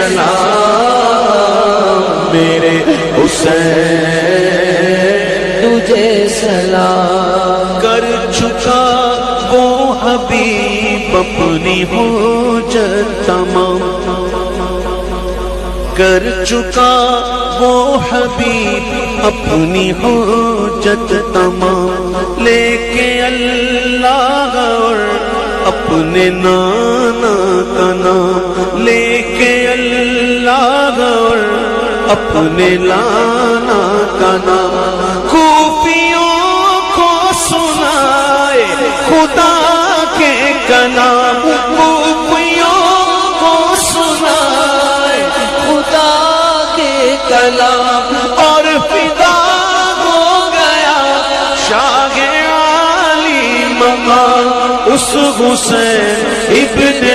سلام میرے حسین تجھے سلام کر چکا وہ حبیب اپنی حجت تمام کر چکا وہ حبیب اپنی حجت تمام لے کے اللہ اور اپنے نانا کا نام لے کے اللہ اور اپنے لانا کا نام خوفیوں کو سنائے خدا کے کلام خوفیوں کو سنائے خدا کے کلام اور فدا ہو گیا شاہ عالی مقام اس حسین ابن